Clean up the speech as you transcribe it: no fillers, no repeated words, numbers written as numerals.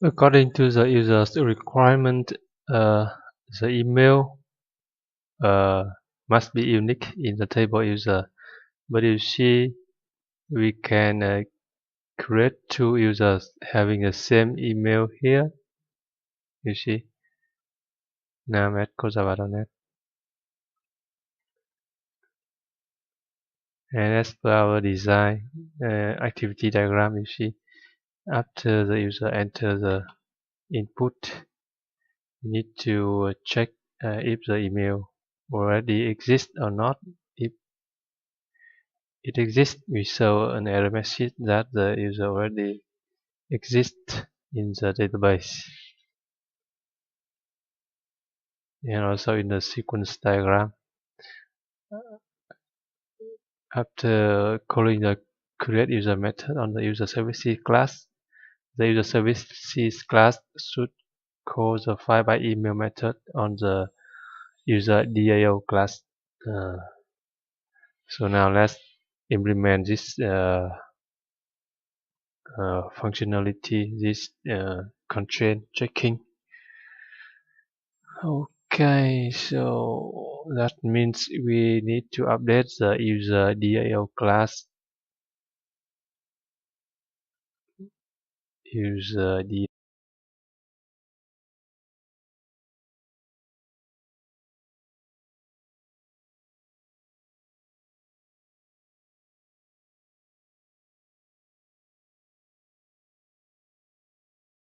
According to the user's requirement, the email must be unique in the table user. But you see, we can create two users having the same email here. You see, nam@codejava.net. And as per our design activity diagram, you see, after the user enter the input, you need to check if the email already exists or not. If it exists, we show an error message that the user already exists in the database. And also in the sequence diagram, after calling the create user method on the user services class, the user services class should call the file by email method on the UserDAO class. So now let's implement this functionality, this constraint checking. Okay, so that means we need to update the UserDAO class. UserDAO